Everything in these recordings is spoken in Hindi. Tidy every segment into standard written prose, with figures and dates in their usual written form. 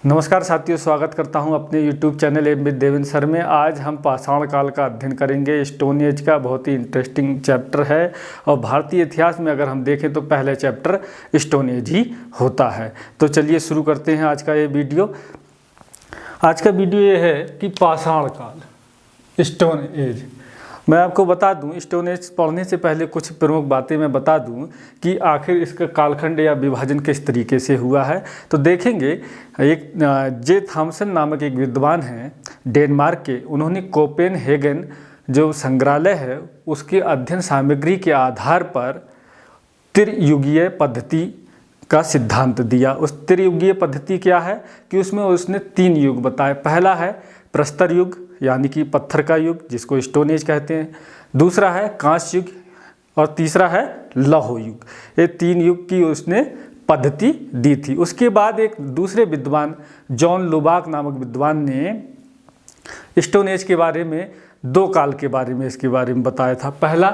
नमस्कार साथियों, स्वागत करता हूं अपने YouTube channel M with Devendra sir में। आज हम पाषाण काल का अध्ययन करेंगे। स्टोन एज का बहुत ही इंटरेस्टिंग चैप्टर है और भारतीय इतिहास में अगर हम देखें तो पहले चैप्टर स्टोन एज ही होता है। तो चलिए शुरू करते हैं आज का ये वीडियो। आज का वीडियो ये है कि पाषाण काल, स्टोन एज। मैं आपको बता दूं, स्टोन एज पढ़ने से पहले कुछ प्रमुख बातें मैं बता दूं कि आखिर इसका कालखंड या विभाजन किस तरीके से हुआ है। तो देखेंगे, एक जे थॉमसन नामक एक विद्वान हैं डेनमार्क के, उन्होंने कोपेनहेगन जो संग्रहालय है उसके अध्ययन सामग्री के आधार पर त्रियुगीय पद्धति का सिद्धांत दिया। उस त्रियुगीय पद्धति क्या है कि उसमें उसने 3 युग बताए। पहला है प्रस्तर युग यानी कि पत्थर का युग, जिसको स्टोन एज कहते हैं। दूसरा है कांस्य युग और तीसरा है लौह युग। ये 3 युग की उसने पद्धति दी थी। उसके बाद एक दूसरे विद्वान जॉन लुबाक नामक विद्वान ने स्टोन एज के बारे में 2 काल के बारे में इसके बारे में बताया था। पहला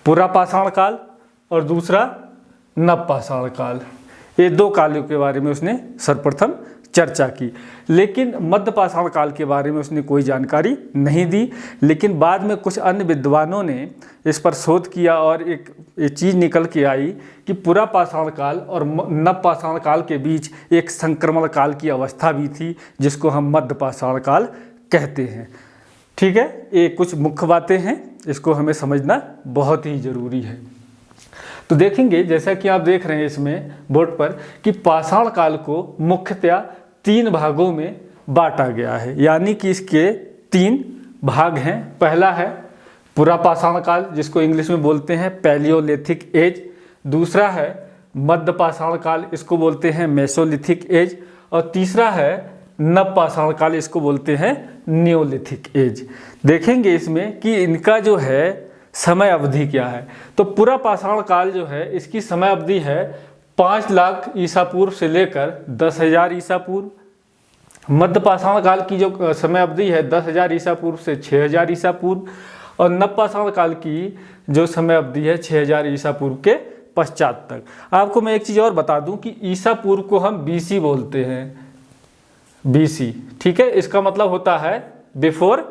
पुरापाषाण काल और दूसरा नवपाषाण काल। ये 2 कालों के बारे में उसने सर्वप्रथम चर्चा की, लेकिन मध्यपाषाण काल के बारे में उसने कोई जानकारी नहीं दी। लेकिन बाद में कुछ अन्य विद्वानों ने इस पर शोध किया और एक चीज़ निकल के आई कि पुरापाषाण काल और नवपाषाण काल के बीच एक संक्रमण काल की अवस्था भी थी, जिसको हम मध्यपाषाण काल कहते हैं। ठीक है, ये कुछ मुख्य बातें हैं, इसको हमें समझना बहुत ही ज़रूरी है। तो देखेंगे, जैसा कि आप देख रहे हैं इसमें बोर्ड पर, कि पाषाण काल को मुख्यतया 3 भागों में बांटा गया है, यानी कि इसके 3 भाग हैं। पहला है पुरापाषाण काल, जिसको इंग्लिश में बोलते हैं पैलियोलिथिक एज। दूसरा है मध्यपाषाण काल, इसको बोलते हैं मेसोलिथिक एज। और तीसरा है नवपाषाण काल, इसको बोलते हैं नियोलिथिक एज। देखेंगे इसमें कि इनका जो है समय अवधि क्या है। तो पुरापाषाण काल जो है, इसकी समय अवधि है 5 लाख ईसा पूर्व से लेकर 10,000 ईसा पूर्व। मध्यपाषाण काल की जो समय अवधि है 10,000 ईसा पूर्व से 6,000 ईसा पूर्व। और नवपाषाण काल की जो समय अवधि है 6,000 ईसा पूर्व के पश्चात तक। आपको मैं एक चीज़ और बता दूं कि ईसा पूर्व को हम बीसी बोलते हैं, बीसी। ठीक है, इसका मतलब होता है बिफोर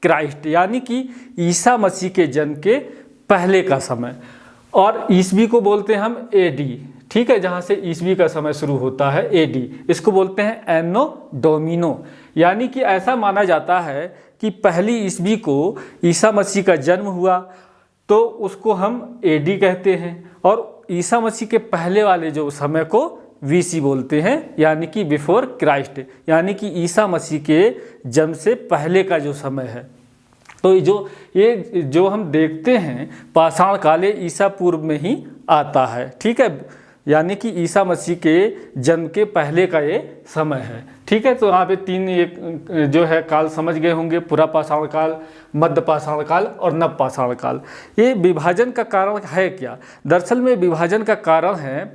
क्राइस्ट, यानी कि ईसा मसीह के जन्म के पहले का समय। और ईसवी को बोलते हैं हम एडी। ठीक है, जहाँ से ईसवी का समय शुरू होता है एडी, इसको बोलते हैं एनो डोमिनो। यानी कि ऐसा माना जाता है कि पहली ईसवी को ईसा मसीह का जन्म हुआ तो उसको हम एडी कहते हैं, और ईसा मसीह के पहले वाले जो समय को वीसी बोलते हैं, यानी कि बिफोर क्राइस्ट, यानी कि ईसा मसीह के जन्म से पहले का जो समय है। तो ये जो हम देखते हैं पाषाण काल ईसा पूर्व में ही आता है। ठीक है, यानी कि ईसा मसीह के जन्म के पहले का ये समय है। ठीक है, तो यहाँ पे 3 एक जो है काल समझ गए होंगे, पुरापाषाण काल, मध्यपाषाण काल और नवपाषाण काल। ये विभाजन का कारण है क्या? दरअसल में विभाजन का कारण है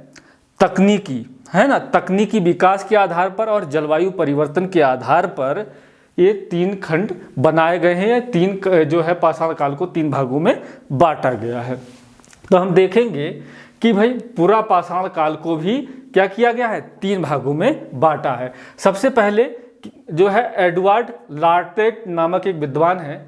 तकनीकी, है ना, तकनीकी विकास के आधार पर और जलवायु परिवर्तन के आधार पर ये 3 खंड बनाए गए हैं, या 3 जो है पाषाण काल को 3 भागों में बांटा गया है। तो हम देखेंगे कि भाई पुरापाषाण काल को भी क्या किया गया है, 3 भागों में बांटा है। सबसे पहले जो है एडवर्ड लार्टेट नामक एक विद्वान है,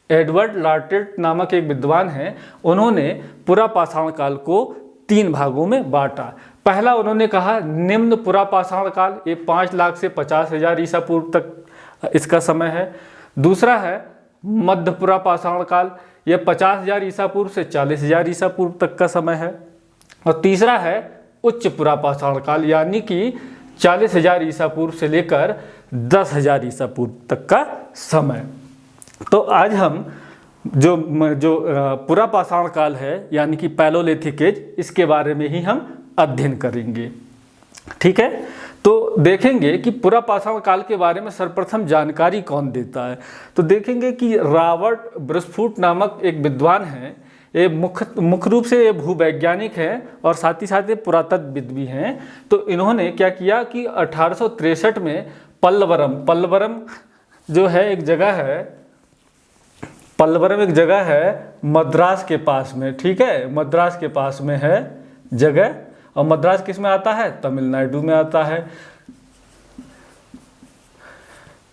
एडवर्ड लार्टेट नामक एक विद्वान है, उन्होंने पुरापाषाण काल को 3 भागों में बांटा। पहला उन्होंने कहा निम्न पुरापाषाण काल, ये 5 लाख से 50,000 ईसा पूर्व तक इसका समय है। दूसरा है मध्य पुरापाषाण काल, यह 50,000 ईसा पूर्व से 40,000 ईसा पूर्व तक का समय है। और तीसरा है उच्च पुरापाषाण काल, यानी कि 40,000 ईसा पूर्व से लेकर 10,000 ईसा पूर्व तक का समय। तो आज हम जो पुरापाषाण काल है, यानी कि पैलियोलिथिक एज, इसके बारे में ही हम अध्ययन करेंगे। ठीक है, तो देखेंगे कि पुरापाषाण काल के बारे में सर्वप्रथम जानकारी कौन देता है। तो देखेंगे कि रॉबर्ट ब्रसफूट नामक एक विद्वान है। ये मुख्य रूप से ये भूवैज्ञानिक हैं और साथ ही साथ ये पुरातत्वविद भी हैं। तो इन्होंने क्या किया कि 1863 में पल्लवरम जो है एक जगह है, पल्लवरम एक जगह है मद्रास के पास में। ठीक है, मद्रास के पास में है जगह, और मद्रास किस में आता है, तमिलनाडु में आता है।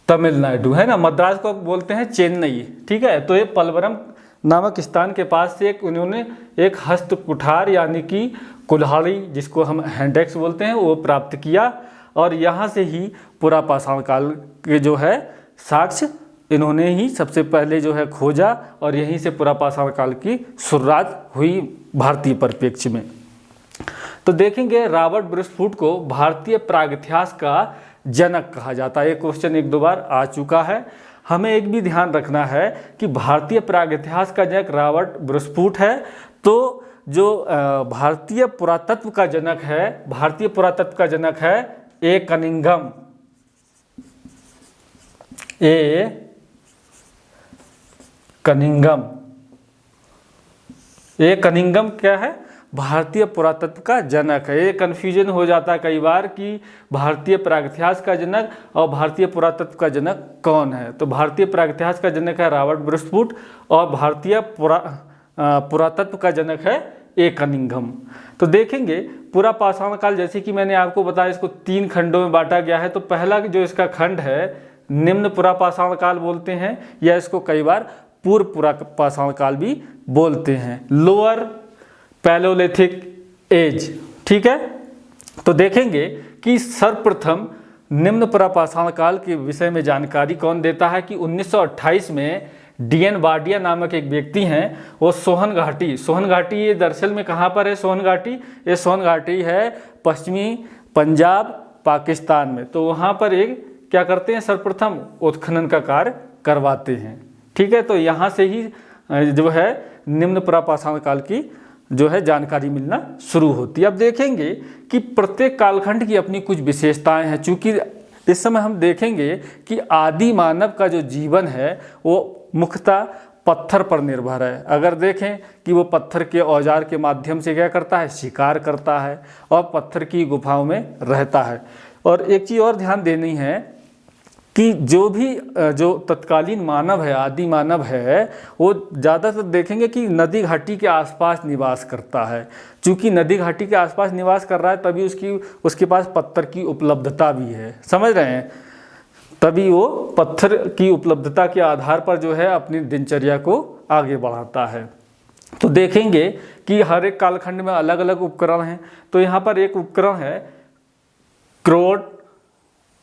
तमिलनाडु, है ना। मद्रास को बोलते हैं चेन्नई, ठीक है। तो ये पलवरम नामक स्थान के पास से उन्होंने एक हस्त कुठार यानी कि कुल्हाड़ी, जिसको हम हैंड एक्स बोलते हैं, वो प्राप्त किया। और यहाँ से ही पुरापाषाण काल के जो है साक्ष्य इन्होंने ही सबसे पहले जो है खोजा, और यहीं से पुरापाषाण काल की शुरुआत हुई भारतीय परिप्रेक्ष्य में। तो देखेंगे रॉबर्ट ब्रूसफूट को भारतीय प्रागैतिहास का जनक कहा जाता है। ये क्वेश्चन एक दो बार आ चुका है। हमें एक भी ध्यान रखना है कि भारतीय प्रागैतिहास का जनक रॉबर्ट ब्रूसफूट है। तो जो भारतीय पुरातत्व का जनक है, भारतीय पुरातत्व का जनक है ए कनिंघम। ए कनिंघम क्या है? भारतीय पुरातत्व का जनक है। ये कन्फ्यूजन हो जाता है कई बार कि भारतीय प्रागैतिहास का जनक और भारतीय पुरातत्व का जनक कौन है। तो भारतीय प्रागैतिहास का जनक है रॉबर्ट ब्रूसफूट और भारतीय पुरातत्व का जनक है ए कनिंघम। तो देखेंगे पुरापाषाण काल, जैसे कि मैंने आपको बताया, इसको 3 खंडों में बांटा गया है। तो पहला जो इसका खंड है निम्न पुरापाषाण काल बोलते हैं, या इसको कई बार पूर्व पुरापाषाण काल भी बोलते हैं, लोअर पैलियोलिथिक एज, ठीक है। तो देखेंगे कि सर्वप्रथम निम्न पुरापाषाण काल के विषय में जानकारी कौन देता है कि 1928 में डीएन वाडिया नामक एक व्यक्ति हैं, वो सोहन घाटी, ये दरअसल में कहाँ पर है सोहन घाटी? ये सोहन घाटी है पश्चिमी पंजाब पाकिस्तान में। तो वहाँ पर एक क्या करते हैं, सर्वप्रथम उत्खनन का कार्य करवाते हैं, ठीक है। तो यहाँ से ही जो है निम्न पुरापाषाण काल की जो है जानकारी मिलना शुरू होती है। अब देखेंगे कि प्रत्येक कालखंड की अपनी कुछ विशेषताएं हैं। चूँकि इस समय हम देखेंगे कि आदि मानव का जो जीवन है वो मुख्यतः पत्थर पर निर्भर है। अगर देखें कि वो पत्थर के औजार के माध्यम से क्या करता है, शिकार करता है और पत्थर की गुफाओं में रहता है। और एक चीज़ और ध्यान देनी है कि जो तत्कालीन मानव है, आदि मानव है, वो ज़्यादातर देखेंगे कि नदी घाटी के आसपास निवास करता है। चूँकि नदी घाटी के आसपास निवास कर रहा है तभी उसके पास पत्थर की उपलब्धता भी है, समझ रहे हैं। तभी वो पत्थर की उपलब्धता के आधार पर जो है अपनी दिनचर्या को आगे बढ़ाता है। तो देखेंगे कि हर एक कालखंड में अलग अलग उपकरण हैं। तो यहाँ पर एक उपकरण है क्रोड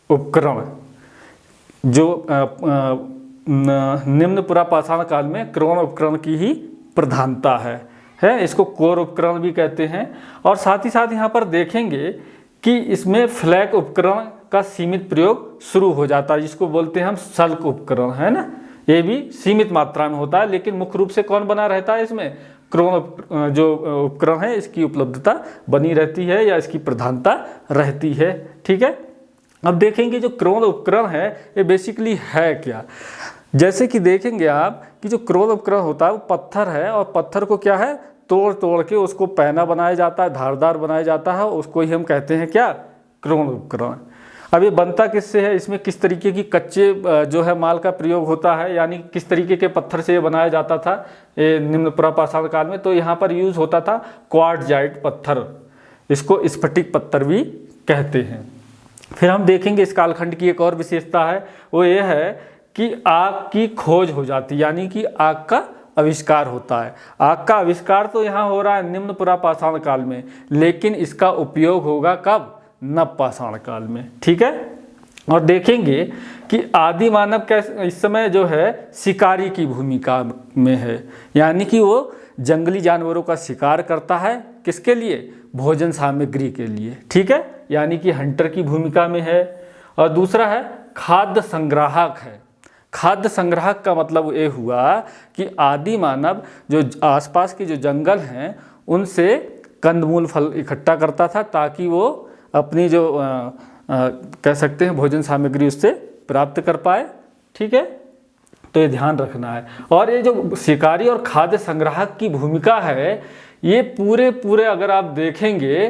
उपकरण, जो निम्न पुरापाषाण काल में क्रोड उपकरण की ही प्रधानता है। इसको कोर उपकरण भी कहते हैं। और साथ ही साथ यहाँ पर देखेंगे कि इसमें फ्लैक उपकरण का सीमित प्रयोग शुरू हो जाता है, जिसको बोलते हैं हम सल्क उपकरण, है ना। ये भी सीमित मात्रा में होता है, लेकिन मुख्य रूप से कौन बना रहता है इसमें? क्रोन जो उपकरण है इसकी उपलब्धता बनी रहती है या इसकी प्रधानता रहती है, ठीक है। अब देखेंगे जो क्रोन उपकरण है ये बेसिकली है क्या। जैसे कि देखेंगे आप कि जो क्रोन उपकरण होता है वो पत्थर है, और पत्थर को क्या है, तोड़ के उसको पैना बनाया जाता है, धारदार बनाया जाता है, उसको ही हम कहते हैं क्या, क्रोन उपकरण। अब ये बनता किससे है, इसमें किस तरीके की कच्चे जो है माल का प्रयोग होता है, यानी किस तरीके के पत्थर से ये बनाया जाता था ये निम्न पुरापाषाण काल में। तो यहाँ पर यूज होता था क्वार्टजाइट पत्थर, इसको स्फटिक पत्थर भी कहते हैं। फिर हम देखेंगे इस कालखंड की एक और विशेषता है, वो ये है कि आग की खोज हो जाती है, यानी कि आग का आविष्कार होता है। आग का आविष्कार तो यहाँ हो रहा है निम्न पुरापाषाण काल में, लेकिन इसका उपयोग होगा कब, नवपाषाण काल में, ठीक है। और देखेंगे कि आदि मानव का इस समय जो है शिकारी की भूमिका में है, यानी कि वो जंगली जानवरों का शिकार करता है, किसके लिए, भोजन सामग्री के लिए, ठीक है, यानी कि हंटर की भूमिका में है। और दूसरा है खाद्य संग्राहक है। खाद्य संग्राहक का मतलब ये हुआ कि आदि मानव जो आसपास के जो जंगल हैं उनसे कंदमूल फल इकट्ठा करता था, ताकि वो अपनी जो कह सकते हैं भोजन सामग्री उससे प्राप्त कर पाए, ठीक है। तो ये ध्यान रखना है। और ये जो शिकारी और खाद्य संग्राहक की भूमिका है ये पूरे अगर आप देखेंगे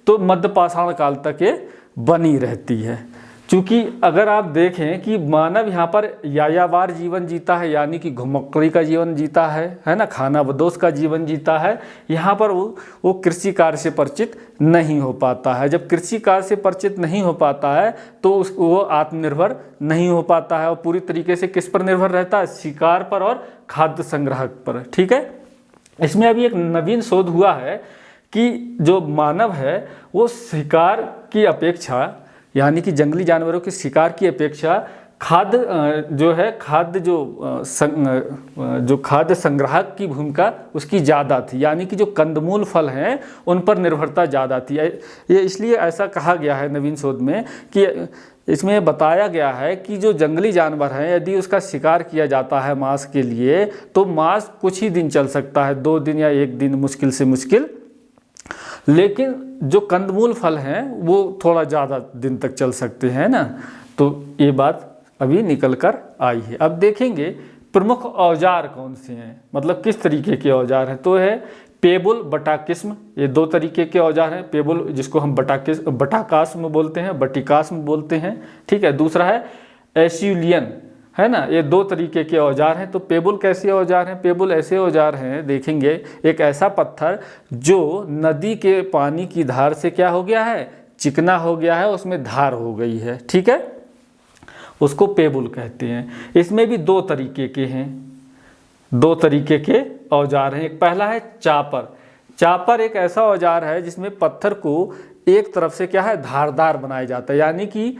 तो मध्यपाषाण काल तक ये बनी रहती है। चूँकि अगर आप देखें कि मानव यहाँ पर यायावार जीवन जीता है, यानी कि घुमक्कड़ी का जीवन जीता है ना, खाना बदोश का जीवन जीता है, यहाँ पर वो कृषि कार्य से परिचित नहीं हो पाता है। जब कृषि कार्य से परिचित नहीं हो पाता है तो वो आत्मनिर्भर नहीं हो पाता है और पूरी तरीके से किस पर निर्भर रहता है, शिकार पर और खाद्य संग्राहक पर। ठीक है, इसमें अभी एक नवीन शोध हुआ है कि जो मानव है वो शिकार की अपेक्षा, यानी कि जंगली जानवरों के शिकार की अपेक्षा खाद्य जो खाद्य संग्राहक की भूमिका उसकी ज़्यादा थी, यानी कि जो कंदमूल फल हैं उन पर निर्भरता ज़्यादा थी। ये इसलिए ऐसा कहा गया है नवीन शोध में कि इसमें बताया गया है कि जो जंगली जानवर हैं यदि उसका शिकार किया जाता है मांस के लिए तो मांस कुछ ही दिन चल सकता है, 2 दिन या 1 दिन मुश्किल से मुश्किल, लेकिन जो कंदमूल फल हैं वो थोड़ा ज़्यादा दिन तक चल सकते हैं ना। तो ये बात अभी निकल कर आई है। अब देखेंगे प्रमुख औजार कौन से हैं, मतलब किस तरीके के औजार हैं। तो है पेबुल, बटाकिस्म, ये 2 तरीके के औजार हैं। पेबुल जिसको हम बटाकास्म बोलते हैं, बटिकास्म बोलते हैं। ठीक है, दूसरा है एस्यूलियन, है ना। ये 2 तरीके के औजार हैं। तो पेबुल कैसे औजार हैं? पेबुल ऐसे औजार हैं, देखेंगे एक ऐसा पत्थर जो नदी के पानी की धार से क्या हो गया है, चिकना हो गया है, उसमें धार हो गई है। ठीक है, उसको पेबुल कहते हैं। इसमें भी 2 तरीके के हैं, 2 तरीके के औजार हैं। एक पहला है चापर। चापर एक ऐसा औजार है जिसमें पत्थर को एक तरफ से क्या है, धारदार बनाया जाता है, यानी कि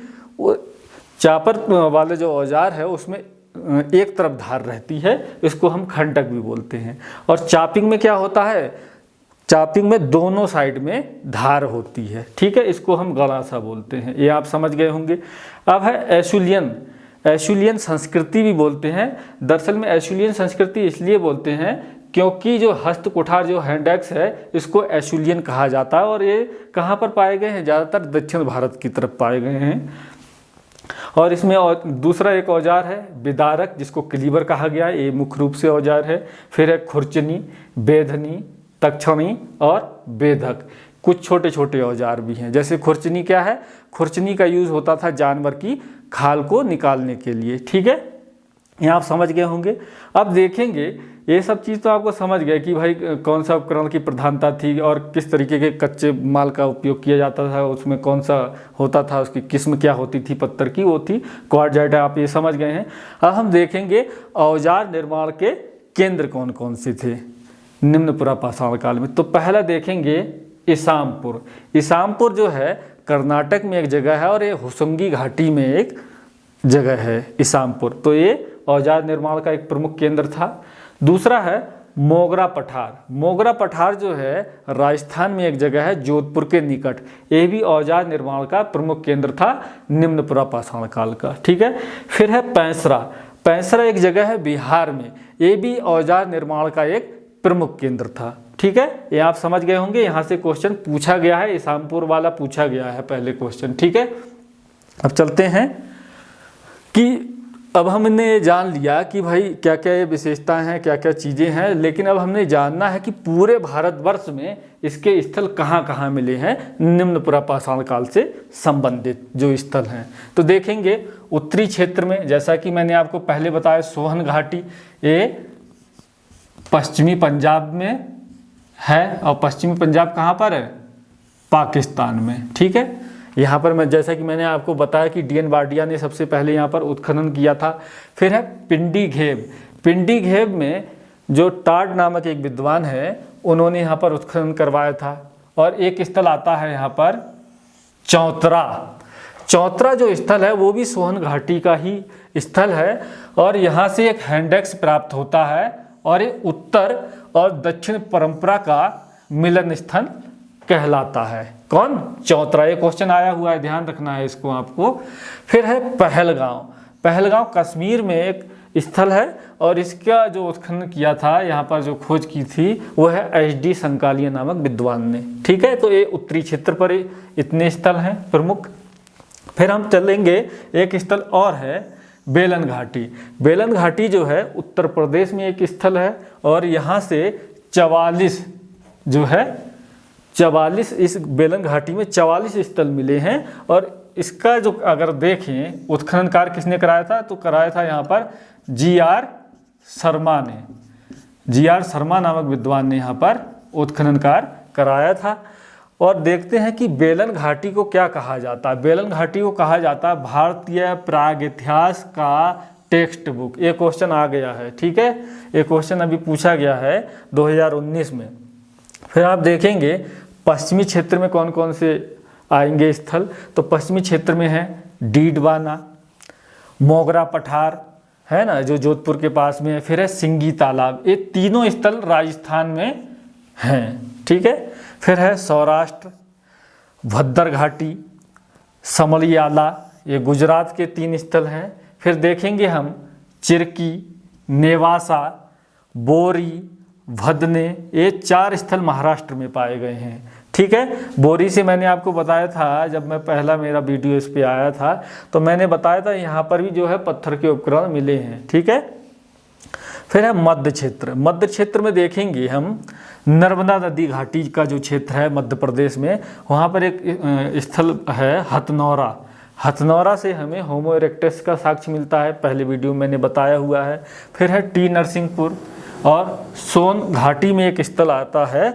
चापर वाले जो औजार है उसमें एक तरफ धार रहती है, इसको हम खंडक भी बोलते हैं। और चापिंग में क्या होता है, चापिंग में दोनों साइड में धार होती है। ठीक है, इसको हम गड़ासा बोलते हैं। ये आप समझ गए होंगे। अब है एस्यूलियन। एस्यूलियन संस्कृति भी बोलते हैं। दरअसल में एस्यूलियन संस्कृति इसलिए बोलते हैं क्योंकि जो हस्त कुठार जो हैंड एक्स है इसको एस्यूलियन कहा जाता है और ये कहाँ पर पाए गए हैं, ज़्यादातर दक्षिण भारत की तरफ पाए गए हैं। और इसमें दूसरा एक औजार है विदारक, जिसको क्लीवर कहा गया है, ये मुख्य रूप से औजार है। फिर है खुरचनी, बेधनी, तक्षणी और बेधक। कुछ छोटे छोटे औजार भी हैं, जैसे खुरचनी क्या है, खुरचनी का यूज़ होता था जानवर की खाल को निकालने के लिए। ठीक है, ये आप समझ गए होंगे। अब देखेंगे ये सब चीज़ तो आपको समझ गए कि भाई कौन सा उपकरण की प्रधानता थी और किस तरीके के कच्चे माल का उपयोग किया जाता था, उसमें कौन सा होता था, उसकी किस्म क्या होती थी पत्थर की, वो थी क्वार्टजाइट। आप ये समझ गए हैं। अब हम देखेंगे औजार निर्माण के केंद्र कौन कौन से थे निम्न पुरापाषाण काल में। तो पहला देखेंगे इसामपुर। इसामपुर जो है कर्नाटक में एक जगह है और ये हुसुंगी घाटी में एक जगह है इसामपुर। तो ये औजार निर्माण का एक प्रमुख केंद्र था। दूसरा है मोगरा पठार। मोगरा पठार जो है राजस्थान में एक जगह है जोधपुर के निकट। ये भी औजार निर्माण का प्रमुख केंद्र था निम्न पुरापाषाण काल का। ठीक है, फिर है पैंसरा। पैंसरा एक जगह है बिहार में, ये भी औजार निर्माण का एक प्रमुख केंद्र था। ठीक है, ये आप समझ गए होंगे। यहाँ से क्वेश्चन पूछा गया है, इसामपुर वाला पूछा गया है पहले क्वेश्चन। ठीक है, अब चलते हैं कि अब हमने ये जान लिया कि भाई क्या क्या ये विशेषताएं हैं, क्या क्या चीज़ें हैं, लेकिन अब हमने जानना है कि पूरे भारतवर्ष में इसके स्थल कहाँ कहाँ मिले हैं निम्न पुरापाषाण काल से संबंधित जो स्थल हैं। तो देखेंगे उत्तरी क्षेत्र में, जैसा कि मैंने आपको पहले बताया सोहन घाटी, ये पश्चिमी पंजाब में है। और पश्चिमी पंजाब कहाँ पर है, पाकिस्तान में। ठीक है, यहाँ पर मैं जैसा कि मैंने आपको बताया कि डी एन बार्डिया ने सबसे पहले यहाँ पर उत्खनन किया था। फिर है पिंडी घेब। पिंडी घेब में जो टाड नामक एक विद्वान है उन्होंने यहाँ पर उत्खनन करवाया था। और एक स्थल आता है यहाँ पर चौतरा। चौतरा जो स्थल है वो भी सोहन घाटी का ही स्थल है और यहाँ से एक हैंडेक्स प्राप्त होता है और ये उत्तर और दक्षिण परंपरा का मिलन स्थल कहलाता है। कौन, चौतरा। ये क्वेश्चन आया हुआ है, ध्यान रखना है इसको आपको। फिर है पहलगांव। पहलगांव कश्मीर में एक स्थल है और इसका जो उत्खनन किया था, यहाँ पर जो खोज की थी वो है HD संकालिया नामक विद्वान ने। ठीक है, तो ये उत्तरी क्षेत्र पर इतने स्थल हैं प्रमुख। फिर हम चलेंगे, एक स्थल और है बेलन घाटी। बेलन घाटी जो है उत्तर प्रदेश में एक स्थल है और यहाँ से 44 जो है 44 इस बेलन घाटी में 44 स्थल मिले हैं और इसका जो अगर देखें उत्खनन कार्य किसने कराया था, तो कराया था यहाँ पर जी.आर. शर्मा ने। जी.आर. शर्मा नामक विद्वान ने यहाँ पर उत्खनन कार्य कराया था। और देखते हैं कि बेलन घाटी को क्या कहा जाता है। बेलन घाटी को कहा जाता है भारतीय प्रागैतिहास का टेक्स्ट बुक। ये क्वेश्चन आ गया है, ठीक है, ये क्वेश्चन अभी पूछा गया है 2019 में। फिर आप देखेंगे पश्चिमी क्षेत्र में कौन कौन से आएंगे स्थल, तो पश्चिमी क्षेत्र में है डीडवाना, मोगरा पठार है ना, जो जोधपुर के पास में है। फिर है सिंगी तालाब। ये तीनों स्थल राजस्थान में हैं, ठीक है। फिर है सौराष्ट्र, भद्दर घाटी, समलियाला, ये गुजरात के 3 स्थल हैं। फिर देखेंगे हम चिरकी, नेवासा, बोरी, भदने, ये 4 स्थल महाराष्ट्र में पाए गए हैं, ठीक है। बोरी से मैंने आपको बताया था, जब मैं पहला मेरा वीडियो इस पे आया था तो मैंने बताया था यहाँ पर भी जो है पत्थर के उपकरण मिले हैं, ठीक है। फिर है मध्य क्षेत्र। मध्य क्षेत्र में देखेंगे हम नर्मदा नदी घाटी का जो क्षेत्र है मध्य प्रदेश में, वहाँ पर एक स्थल है हथनौरा। हथनौरा से हमें होमो इरेक्टस का साक्ष्य मिलता है, पहले वीडियो में मैंने बताया हुआ है। फिर है टी नरसिंहपुर, और सोन घाटी में एक स्थल आता है,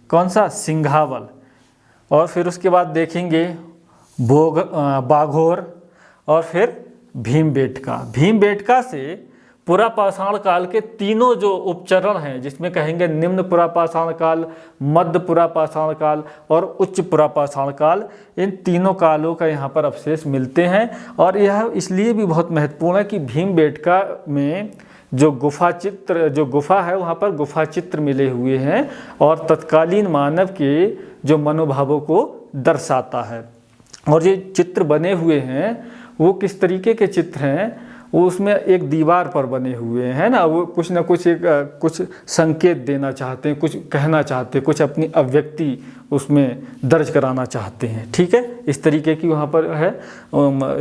कौन सा, सिंघावल। और फिर उसके बाद देखेंगे बाघोर, और फिर भीमबेटका। भीमबेटका से पुरापाषाण काल के तीनों जो उपचरण हैं, जिसमें कहेंगे निम्न पुरापाषाण काल, मध्य पुरापाषाण काल और उच्च पुरापाषाण काल, इन तीनों कालों का यहाँ पर अवशेष मिलते हैं। और यह इसलिए भी बहुत महत्वपूर्ण है कि भीमबेटका में जो गुफा है वहाँ पर गुफा चित्र मिले हुए हैं, और तत्कालीन मानव के जो मनोभावों को दर्शाता है। और ये चित्र बने हुए हैं वो किस तरीके के चित्र हैं, वो उसमें एक दीवार पर बने हुए हैं ना, वो कुछ ना कुछ कुछ संकेत देना चाहते हैं, कुछ कहना चाहते हैं, कुछ अपनी अभिव्यक्ति उसमें दर्ज कराना चाहते हैं, ठीक है। इस तरीके की वहाँ पर है,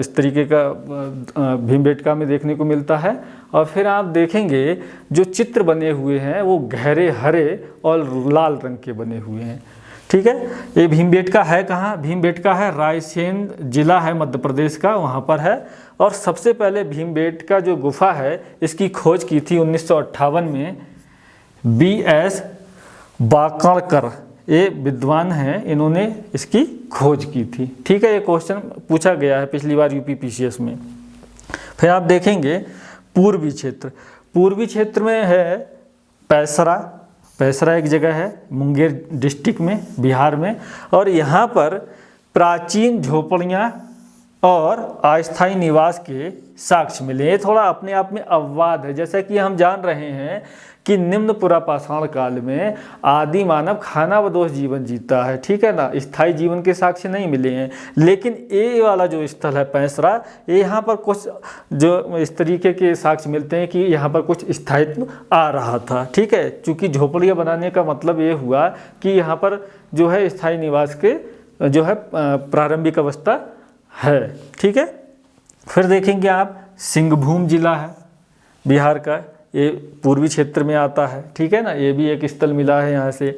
इस तरीके का भीमबेटका में देखने को मिलता है। और फिर आप देखेंगे जो चित्र बने हुए हैं वो गहरे हरे और लाल रंग के बने हुए हैं, ठीक है। ये भीमबेटका है कहाँ, भीमबेटका है रायसेन जिला है मध्य प्रदेश का, वहाँ पर है। और सबसे पहले भीमबेटका जो गुफा है इसकी खोज की थी 1958 में B.S. बाकणकर, ये विद्वान हैं, इन्होंने इसकी खोज की थी, ठीक है। ये क्वेश्चन पूछा गया है पिछली बार UPPCS में। फिर आप देखेंगे पूर्वी क्षेत्र। पूर्वी क्षेत्र में है पैसरा। पैसरा एक जगह है मुंगेर डिस्ट्रिक्ट में, बिहार में। और यहाँ पर प्राचीन झोपड़ियाँ और अस्थायी निवास के साक्ष्य मिले। ये थोड़ा अपने आप में अपवाद है, जैसा कि हम जान रहे हैं कि निम्न पुरापाषाण काल में आदि मानव खानाबदोश जीवन जीता है, ठीक है ना, स्थायी जीवन के साक्ष्य नहीं मिले हैं। लेकिन ये वाला जो स्थल है पैसरा, ये यहाँ पर कुछ जो इस तरीके के साक्ष्य मिलते हैं कि यहाँ पर कुछ स्थायित्व आ रहा था, ठीक है। चूँकि झोपड़ियाँ बनाने का मतलब ये हुआ कि यहाँ पर जो है स्थायी निवास के जो है प्रारंभिक अवस्था है, ठीक है। फिर देखेंगे आप सिंहभूम जिला है बिहार का, ये पूर्वी क्षेत्र में आता है, ठीक है ना। ये भी एक स्थल मिला है यहाँ से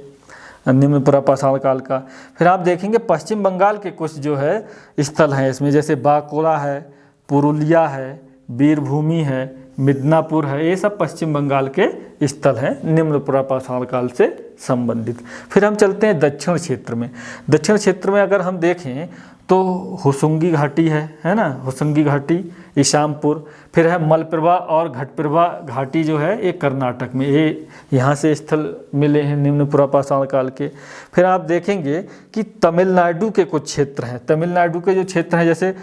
निम्न पुरापाषाण काल का। फिर आप देखेंगे पश्चिम बंगाल के कुछ जो है स्थल हैं इसमें, जैसे बांकुड़ा है, पुरुलिया है, वीरभूमि है, मिदनापुर है, ये सब पश्चिम बंगाल के स्थल हैं निम्न पुरापाषाण काल से संबंधित। फिर हम चलते हैं दक्षिण क्षेत्र में। दक्षिण क्षेत्र में अगर हम देखें तो हुसुंगी घाटी है ना, हुसुंगी घाटी, ईशामपुर। फिर है मलप्रभा और घटप्रभा घाटी जो है ये कर्नाटक में, ये यहाँ से स्थल मिले हैं निम्न पुरापाषाण काल के। फिर आप देखेंगे कि तमिलनाडु के कुछ क्षेत्र हैं। तमिलनाडु के जो क्षेत्र हैं जैसे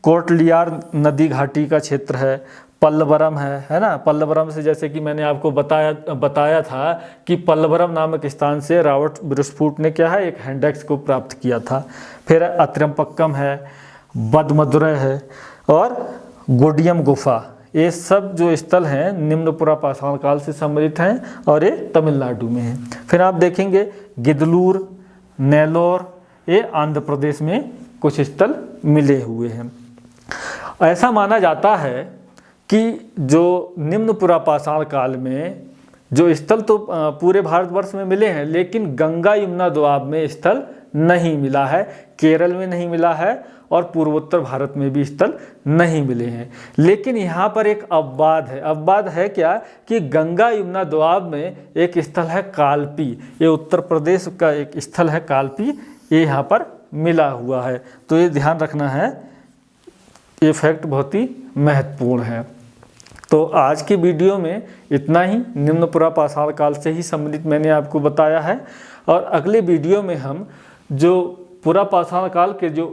कोटलियार नदी घाटी का क्षेत्र है, पल्लवरम है ना। पल्लवरम से जैसे कि मैंने आपको बताया था कि पल्लवरम नामक स्थान से रॉबर्ट ब्रूसफूट ने क्या है एक हैंडेक्स को प्राप्त किया था। फिर अत्रम्पक्कम है, बदमदुरै है और गोडियम गुफा, ये सब जो स्थल हैं निम्न पुरापाषाण काल से संबंधित हैं और ये तमिलनाडु में हैं। फिर आप देखेंगे गिदलूर, नेल्लोर, ये आंध्र प्रदेश में कुछ स्थल मिले हुए हैं। ऐसा माना जाता है कि जो निम्न पुरापाषाण काल में जो स्थल तो पूरे भारतवर्ष में मिले हैं, लेकिन गंगा यमुना दोआब में स्थल नहीं मिला है। केरल में नहीं मिला है और पूर्वोत्तर भारत में भी स्थल नहीं मिले हैं। लेकिन यहाँ पर एक अपवाद है। अपवाद है क्या कि गंगा यमुना दोआब में एक स्थल है कालपी, ये उत्तर प्रदेश का एक स्थल है कालपी, ये यहाँ पर मिला हुआ है। तो ये ध्यान रखना है, ये फैक्ट बहुत ही महत्वपूर्ण है। तो आज की वीडियो में इतना ही, निम्न पुरा पाषाण काल से ही संबंधित मैंने आपको बताया है। और अगले वीडियो में हम जो पुरा पाषाण काल के जो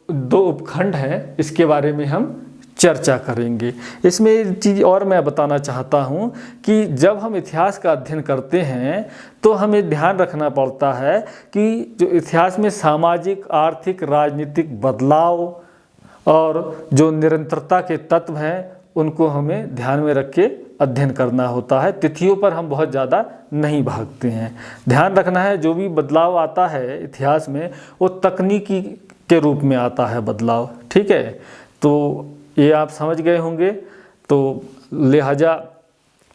दो उपखंड हैं इसके बारे में हम चर्चा करेंगे। इसमें एक चीज़ और मैं बताना चाहता हूँ कि जब हम इतिहास का अध्ययन करते हैं तो हमें ध्यान रखना पड़ता है कि जो इतिहास में सामाजिक, आर्थिक, राजनीतिक बदलाव और जो निरंतरता के तत्व हैं उनको हमें ध्यान में रख के अध्ययन करना होता है। तिथियों पर हम बहुत ज़्यादा नहीं भागते हैं। ध्यान रखना है, जो भी बदलाव आता है इतिहास में वो तकनीकी के रूप में आता है बदलाव, ठीक है। तो ये आप समझ गए होंगे। तो लिहाजा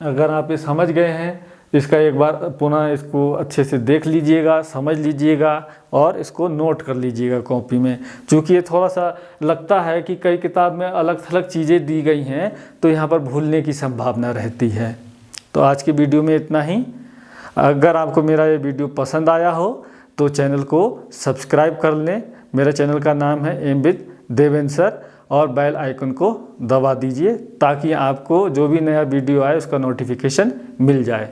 अगर आप ये समझ गए हैं, इसका एक बार पुनः इसको अच्छे से देख लीजिएगा, समझ लीजिएगा और इसको नोट कर लीजिएगा कॉपी में। चूँकि ये थोड़ा सा लगता है कि कई किताब में अलग थलग चीज़ें दी गई हैं तो यहाँ पर भूलने की संभावना रहती है। तो आज की वीडियो में इतना ही। अगर आपको मेरा ये वीडियो पसंद आया हो तो चैनल को सब्सक्राइब कर लें। मेरा चैनल का नाम है एम विद देवेंद्र सर, और बेल आइकन को दबा दीजिए ताकि आपको जो भी नया वीडियो आए उसका नोटिफिकेशन मिल जाए।